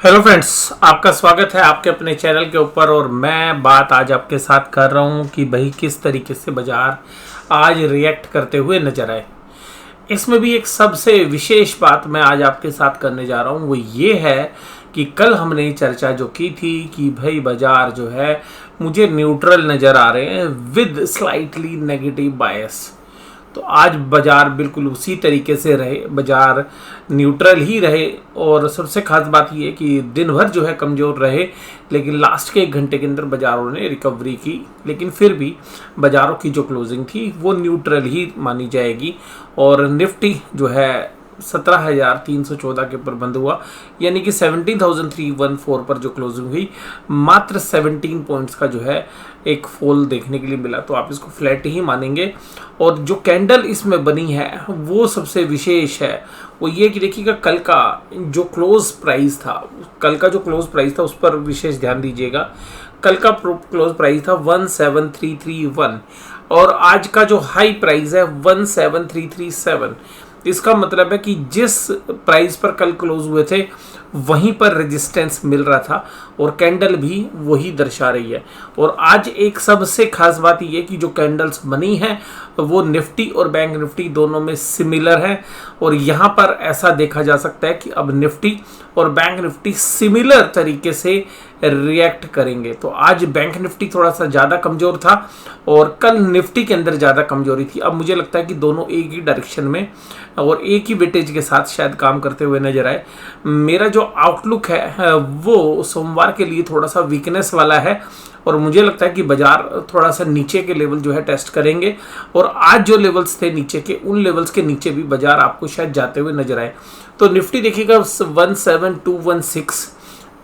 Hello friends, आपका स्वागत है आपके अपने चैनल के ऊपर। और मैं बात आज आपके साथ कर रहा हूं कि भाई किस तरीके से बाजार आज रिएक्ट करते हुए नजर आए। इसमें भी एक सबसे विशेष बात मैं आज आपके साथ करने जा रहा हूं, वो ये है कि कल हमने चर्चा जो की थी कि भाई बाजार जो है मुझे न्यूट्रल नज़र आ रहे हैं विद स्लाइटली नेगेटिव बायस। तो आज बाजार बिल्कुल उसी तरीके से रहे, बाजार न्यूट्रल ही रहे। और सबसे खास बात यह है कि दिन भर जो है कमज़ोर रहे, लेकिन लास्ट के 1 घंटे के अंदर बाजारों ने रिकवरी की। लेकिन फिर भी बाजारों की जो क्लोजिंग थी वो न्यूट्रल ही मानी जाएगी। और निफ्टी जो है 17,314 के ऊपर बंद हुआ, यानी कि 17,314 पर जो क्लोजिंग हुई, मात्र 17 पॉइंट्स का जो है एक फॉल देखने के लिए मिला। तो आप इसको फ्लैट ही मानेंगे। और जो कैंडल इसमें बनी है वो सबसे विशेष है, वो ये कि देखिएगा कल का जो क्लोज प्राइस था उस पर विशेष ध्यान दीजिएगा। कल का क्लोज प्राइस था 17,331 और आज का जो हाई प्राइस है 17,337। इसका मतलब है कि जिस प्राइस पर कल क्लोज हुए थे वहीं पर रेजिस्टेंस मिल रहा था और कैंडल भी वही दर्शा रही है। और आज एक सबसे खास बात यह कि जो कैंडल्स बनी है वो निफ्टी और बैंक निफ्टी दोनों में सिमिलर है। और यहाँ पर ऐसा देखा जा सकता है कि अब निफ्टी और बैंक निफ्टी सिमिलर तरीके से रिएक्ट करेंगे। तो आज बैंक निफ्टी थोड़ा सा ज़्यादा कमज़ोर था और कल निफ्टी के अंदर ज़्यादा कमजोरी थी। अब मुझे लगता है कि दोनों एक ही डायरेक्शन में और एक ही वेटेज के साथ शायद काम करते हुए नजर आए। मेरा जो आउटलुक है वो सोमवार के लिए थोड़ा सा वीकनेस वाला है और मुझे लगता है कि बाजार थोड़ा सा नीचे के लेवल जो है टेस्ट करेंगे। और आज जो लेवल्स थे नीचे के, उन लेवल्स के नीचे भी बाजार आपको शायद जाते हुए नजर आए। तो निफ्टी देखिएगा 17,216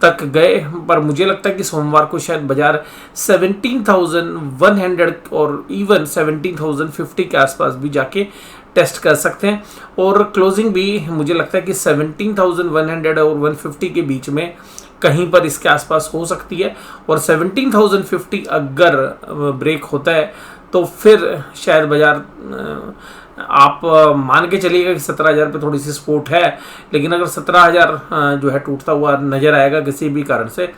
तक गए, पर मुझे लगता है कि सोमवार को शायद बाजार 17,100 और इवन 17,050 के आसपास भी जाके टेस्ट कर सकते हैं। और क्लोजिंग भी मुझे लगता है कि 17,100 और 150 के बीच में कहीं पर इसके आसपास हो सकती है। और 17,050 अगर ब्रेक होता है तो फिर शायद बाजार आप मान के चलिएगा कि 17,000 पे थोड़ी सी सपोर्ट है। लेकिन अगर 17,000 जो है टूटता हुआ नज़र आएगा किसी भी कारण से,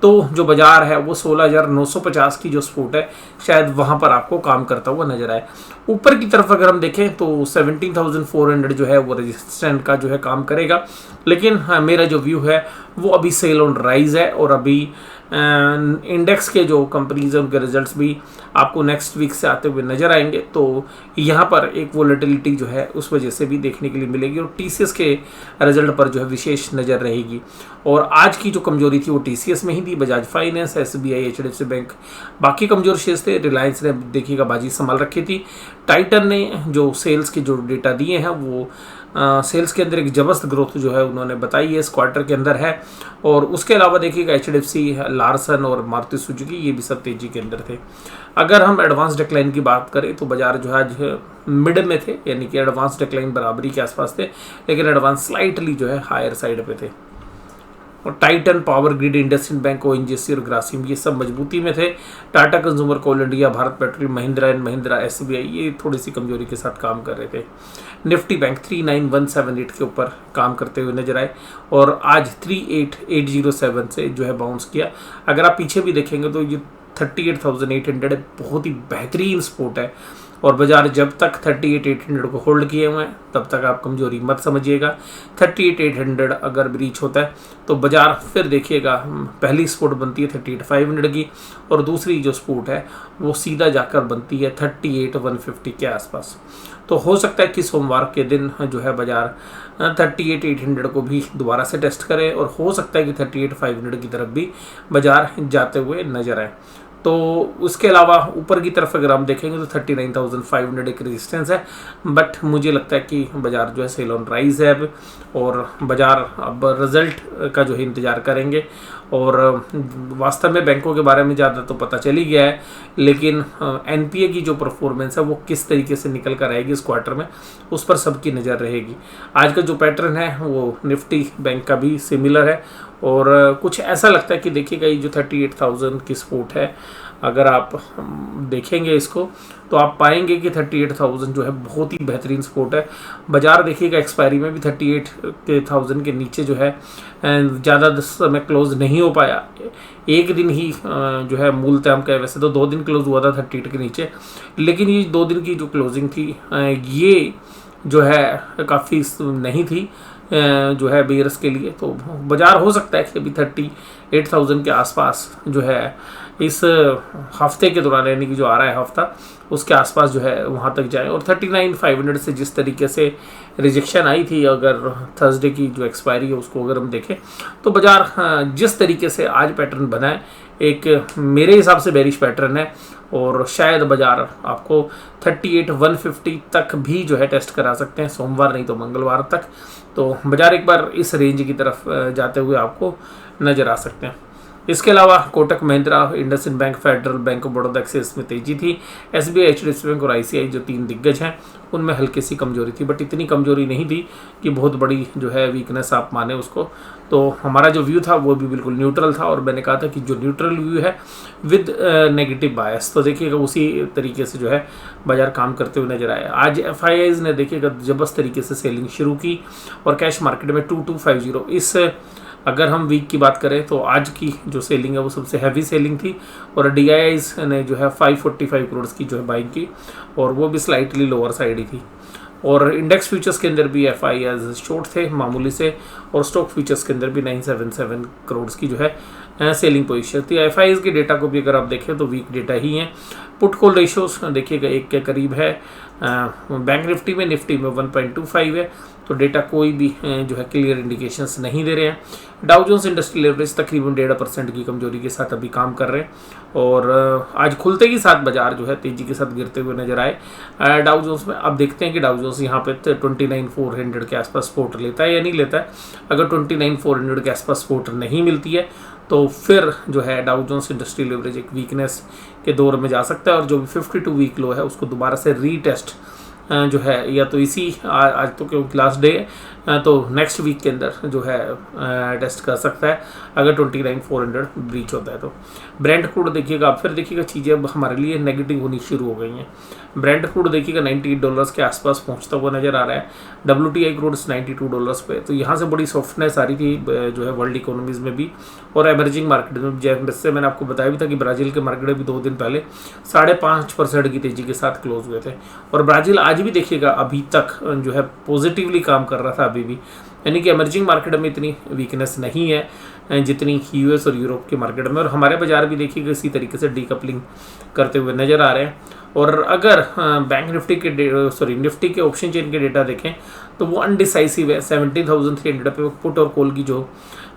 तो जो बाजार है वो 16,950 की जो सपोर्ट है शायद वहाँ पर आपको काम करता हुआ नजर आए। ऊपर की तरफ अगर हम देखें तो 17,400 जो है वो रेजिस्टेंट का जो है काम करेगा। लेकिन हाँ, मेरा जो व्यू है वो अभी सेल ऑन राइज है और अभी इंडेक्स के जो कंपनीज हैं उनके रिजल्ट्स भी आपको नेक्स्ट वीक से आते हुए नजर आएंगे। तो यहाँ पर एक वोलेटिलिटी जो है उस वजह से भी देखने के लिए मिलेगी और टीसीएस के रिजल्ट पर जो है विशेष नज़र रहेगी। और आज की जो कमजोरी थी वो टीसीएस में ही थी। Bajaj finance, SBI, HDFC bank बाकी कमजोर शेयर्स थे। रिलायंस ने देखिएगा बाजी संभाल रखी थी। टाइटन ने जो सेल्स के जो डेटा दिए हैं वो सेल्स के अंदर एक जबरदस्त ग्रोथ जो है उन्होंने बताई है इस क्वार्टर के अंदर है। और उसके अलावा देखिएगा एचडीएफसी, लार्सन और मारुति सुजुकी ये भी सब तेजी के अंदर थे। अगर हम एडवांस डिक्लाइन की बात करें तो बाजार जो है आज मिड में थे, यानी कि एडवांस डिक्लाइन बराबरी के आसपास थे, लेकिन एडवांस स्लाइटली जो है हायर साइड पे थे। और Titan, Power Grid, IndusInd Bank, ONGC और ग्रासिम ये सब मजबूती में थे। Tata Consumer, Coal India, Bharat Petroleum, Mahindra and Mahindra, SBI ये थोड़ी सी कमजोरी के साथ काम कर रहे थे। निफ्टी बैंक 39,178 के ऊपर काम करते हुए नजर आए और आज 38,807 से जो है बाउंस किया। अगर आप पीछे भी देखेंगे तो ये 38,800 बहुत ही बेहतरीन सपोर्ट है। और बाजार जब तक 38,800 को होल्ड किए हुए हैं तब तक आप कमजोरी मत समझिएगा। 38,800 अगर ब्रीच होता है तो बाजार फिर देखिएगा पहली सपोर्ट बनती है 38,500 की और दूसरी जो सपोर्ट है वो सीधा जाकर बनती है 38,150 के आसपास। तो हो सकता है कि सोमवार के दिन जो है बाजार 38,800 को भी दोबारा से टेस्ट करे और हो सकता है कि 38,500 की तरफ भी बाजार जाते हुए नजर आए। तो उसके अलावा ऊपर की तरफ अगर हम देखेंगे तो 39,500 एक रेजिस्टेंस है। बट मुझे लगता है कि बाजार जो है सेल ऑन राइज है अब, और बाजार अब रिजल्ट का जो है इंतज़ार करेंगे। और वास्तव में बैंकों के बारे में ज़्यादा तो पता चल ही गया है, लेकिन एनपीए की जो परफॉर्मेंस है वो किस तरीके से निकल कर आएगी इस क्वार्टर में, उस पर सबकी नज़र रहेगी। आज का जो पैटर्न है वो निफ्टी बैंक का भी सिमिलर है और कुछ ऐसा लगता है कि देखिएगा ये जो 38,000 की सपोर्ट है अगर आप देखेंगे इसको तो आप पाएंगे कि 38,000 जो है बहुत ही बेहतरीन सपोर्ट है। बाजार देखिएगा एक्सपायरी में भी 38,000 के नीचे जो है ज़्यादा समय क्लोज नहीं हो पाया, एक दिन ही जो है मूलतः हम कहें, वैसे तो 2 दिन क्लोज हुआ था 38 के नीचे, लेकिन ये 2 दिन की जो क्लोजिंग थी ये जो है काफ़ी नहीं थी जो है बेयर्स के लिए। तो बाजार हो सकता है कि अभी 38,000 के आसपास जो है इस हफ्ते के दौरान, यानी कि जो आ रहा है हफ्ता, उसके आसपास जो है वहाँ तक जाए। और 39,500 से जिस तरीके से रिजेक्शन आई थी, अगर थर्सडे की जो एक्सपायरी है उसको अगर हम देखें तो बाजार जिस तरीके से आज पैटर्न बना है, एक मेरे हिसाब से बेरिश पैटर्न है, और शायद बाजार आपको 38,150 तक भी जो है टेस्ट करा सकते हैं सोमवार नहीं तो मंगलवार तक। तो बाजार एक बार इस रेंज की तरफ जाते हुए आपको नज़र आ सकते हैं। इसके अलावा Kotak Mahindra, IndusInd bank, federal bank of Baroda, axis में तेजी थी। एसबीआई, एचडीएफसी बैंक और आईसीआई जो 3 दिग्गज हैं उनमें हल्की सी कमजोरी थी, बट इतनी कमजोरी नहीं थी कि बहुत बड़ी जो है वीकनेस आप माने उसको। तो हमारा जो व्यू था वो भी बिल्कुल न्यूट्रल था, और मैंने कहा था कि जो न्यूट्रल व्यू है विद नेगेटिव बायस, तो देखिएगा उसी तरीके से जो है बाजार काम करते हुए नजर आया। आज एफआईआईज ने देखिएगा जबरदस्त तरीके से सेलिंग शुरू की, और कैश मार्केट में 2250 इस, अगर हम वीक की बात करें तो आज की जो सेलिंग है वो सबसे हैवी सेलिंग थी, और डीआईआईज ने जो है 545 करोड़ की जो है बाइंग की, और वो भी स्लाइटली लोअर साइड ही थी। और इंडेक्स फ्यूचर्स के अंदर भी एफआईआईज शॉर्ट थे मामूली से, और स्टॉक फ्यूचर्स के अंदर भी 977 करोड़ की जो है सेलिंग पोजीशन थी। एफआईआईज के डेटा को भी अगर आप देखें तो वीक डेटा ही है। पुट कॉल रेशियोज देखिएगा 1 के करीब है। बैंक निफ्टी में 1.25 है, तो डेटा कोई भी जो है क्लियर इंडिकेशंस नहीं दे रहे हैं। डाउ जोन्स इंडस्ट्रियल एवरेज तकरीबन 1.5% की कमजोरी के साथ अभी काम कर रहे हैं, और आज खुलते ही साथ बाजार जो है तेजी के साथ गिरते हुए नजर आए डाउ जोन्स में। अब देखते हैं कि डाउ जोन्स यहाँ पे 29,400 के आसपास सपोर्ट लेता है या नहीं लेता है। अगर 29,400 के आसपास सपोर्ट नहीं मिलती है तो फिर जो है डाउ जोन्स इंडस्ट्रियल एवरेज एक वीकनेस के दौर में जा सकता है, और जो भी 52 वीक लो है उसको दोबारा से रीटेस्ट जो है, या तो इसी आज तो क्योंकि लास्ट डे तो नेक्स्ट वीक के अंदर जो है टेस्ट कर सकता है, अगर 29,400 ब्रीच होता है तो। ब्रेंट क्रूड देखिएगा, अब फिर देखिएगा चीज़ें अब हमारे लिए नेगेटिव होनी शुरू हो गई हैं। ब्रेंट क्रूड देखिएगा $98 के आसपास पहुंचता हुआ नजर आ रहा है। WTI क्रूड $92 पे, तो यहाँ से बड़ी सॉफ्टनेस आ रही थी जो है वर्ल्ड इकोनॉमीज में भी और एमर्जिंग मार्केट में। जैसे मैंने आपको बताया भी था कि ब्राज़ील के मार्केट भी 2 दिन पहले 5.5% की तेजी के साथ क्लोज हुए थे, और ब्राज़ील आज भी देखिएगा अभी तक जो है पॉजिटिवली काम कर रहा था अभी भी, यानी कि एमर्जिंग मार्केट में इतनी वीकनेस नहीं है जितनी यूएस और यूरोप के मार्केट में। और हमारे बाजार भी देखिएगा इसी तरीके से डीकपलिंग करते हुए नज़र आ रहे हैं। और अगर बैंक निफ्टी के निफ्टी के ऑप्शन चेन के डेटा देखें तो वो अनडिसाइसिव है। 17,300 पे पुट और कॉल की जो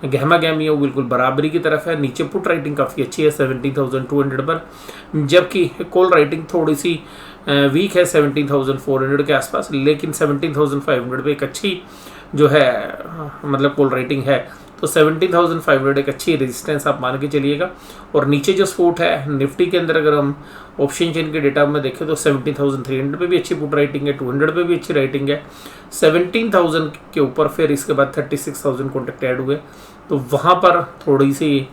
गहमा गहमी है वो बिल्कुल बराबरी की तरफ है। नीचे पुट राइटिंग काफ़ी अच्छी है 17,200 पर, जबकि कॉल राइटिंग थोड़ी सी वीक है 17,400 के आसपास, लेकिन 17,500 पे एक अच्छी जो है मतलब कॉल राइटिंग है। तो 17,500 एक अच्छी रेजिस्टेंस आप मान के चलिएगा। और नीचे जो सपोर्ट है निफ्टी के अंदर, अगर हम ऑप्शन चेन के डेटा में देखें तो 17,300 पे भी अच्छी पुट राइटिंग है, 200 पे भी अच्छी राइटिंग है। 17,000 के ऊपर फिर इसके बाद 36,000 कॉन्टेक्ट ऐड हुए, तो वहाँ पर थोड़ी सी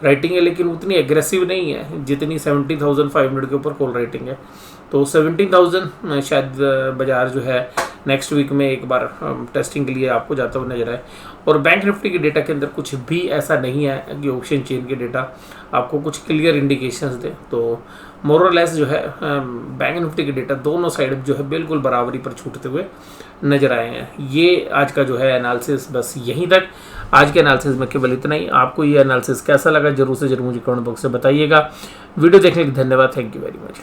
राइटिंग है, लेकिन उतनी एग्रेसिव नहीं है जितनी 17,500 के ऊपर कॉल राइटिंग है। तो 17,000 शायद बाजार जो है नेक्स्ट वीक में एक बार टेस्टिंग के लिए आपको जाता हुआ नजर आए। और बैंक निफ्टी के डेटा के अंदर कुछ भी ऐसा नहीं है कि ऑप्शन चेन के डेटा आपको कुछ क्लियर इंडिकेशंस दे। तो मोर और लेस जो है बैंक निफ्टी के डेटा दोनों साइड जो है बिल्कुल बराबरी पर छूटते हुए नजर आए हैं। ये आज का जो है एनालिसिस बस यहीं तक। आज के एनालिसिस में केवल इतना ही। आपको ये एनालिसिस कैसा लगा जरूर से जरूर मुझे कमेंट बॉक्स में बताइएगा। वीडियो देखने के लिए धन्यवाद। Thank you very much.